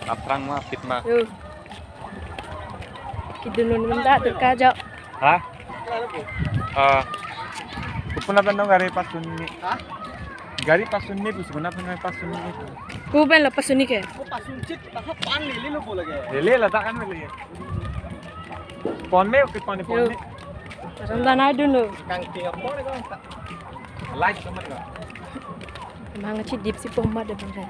Aprang mah fit mah. Yo. Kita nunggu tak terkajak. Hah? Kupuna bandong gari pasunni. Hah? Gari pasunni tu sebenarnya pun pasunni itu. Ku ben lepas ni ke? Pasuncit tak pan lele lo boleh ke? Lele lah tak kan lele. Pon me ke pon Yo. me. Ramdan ada dulu. Kang tinggal pon itu tak. Like sama juga. Mang cip dip si pomba de bang.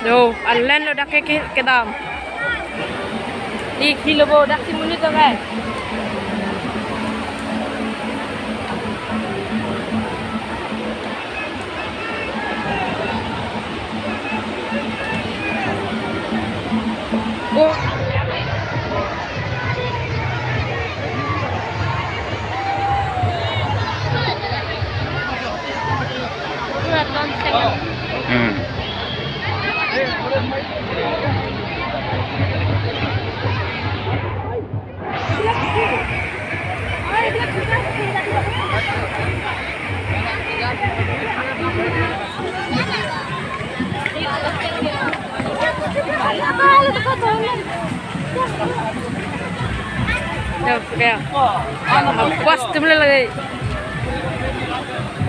Yo, allen lo dak ke dam. Di kilo bo dak si munit to kan. Oh. Yo, kaya. Puas tu mula lagi.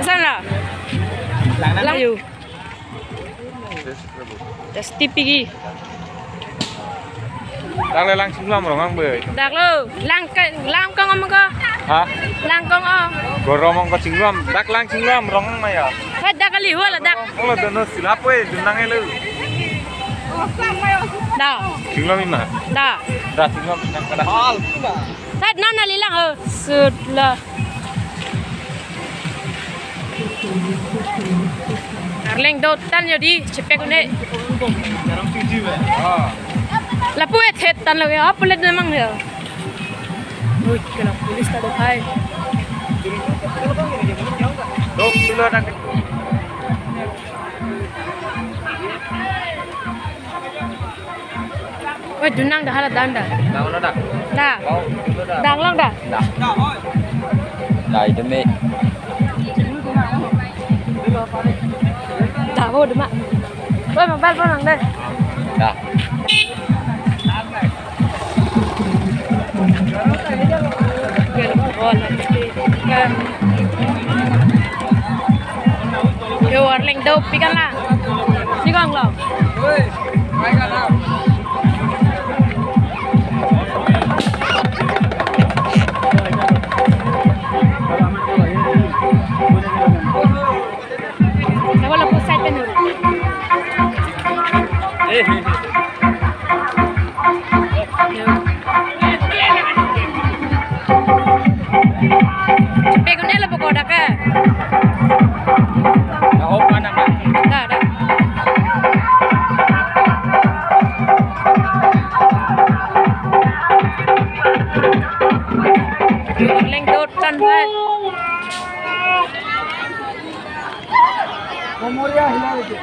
Sana. Lang you. Just tipigi. Đang lên lang xuống lâm rồi ngang bơi. Dak lo, lang kong am ko. Hah? Lang kong am. Goromong ko singlam, dak lang singlam rong mah ya. Ka dak kali wala dak. Oh lah dono silap we, dunang elu. Da. Singlam ini mah. Da. Dah singlam nang kada hal. Tat nana lilang ho. Sudlah. Darling do tan yo di cepek ne. Jarang tujuh ya. Lapu et tan lo ya. Apa le namang ya. Oi, kalau polis tak ada hai. Dok dulu dah. Oi, dunang dah halat danda. Dah udah dah. Dah. Dang lang dah. Dah demi. Dah ho demak. Oi, mabal pun lang deh. Dah. Yo, warling daw pikan lah. Sigang lo. Oi, baik kan? Nawala po side ka nun. Cepet kau nela pokok dah ke? Dah open nama. Dah, dah. Warling daw tan hai. Memoria hilang itu.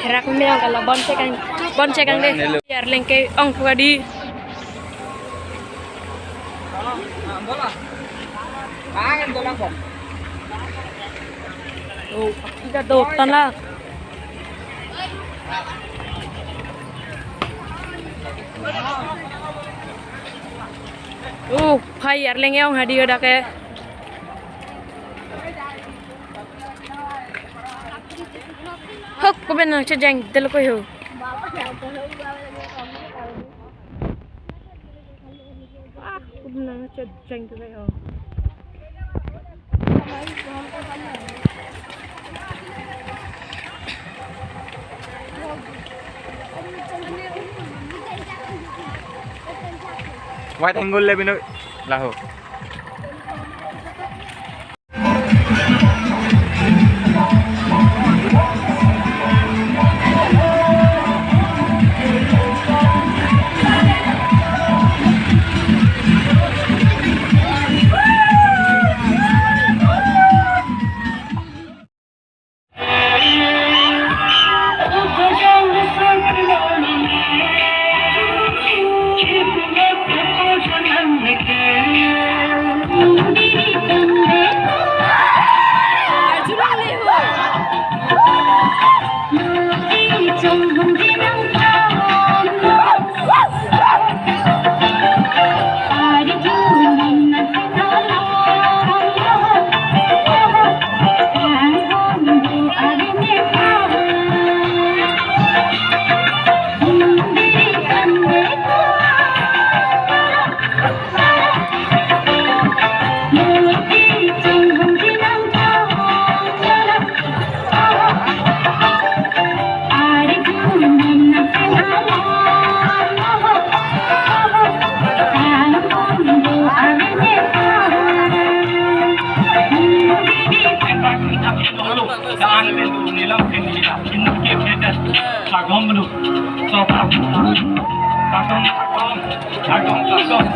Herak memang kalau bon cekang deh. Biar lengke ong tua di. Bola. Kangen bola kok. Oh, kita tuh tan lah. Phai lenge ong hadi udah ke. Hok ko ben nang chajang del ko ho. Ko ben nang chajang ko ho. White angle le bino laho. Daan pintu nilam pintu kita. Inuk ke kita. Sagom benu. So, sagom, sagom.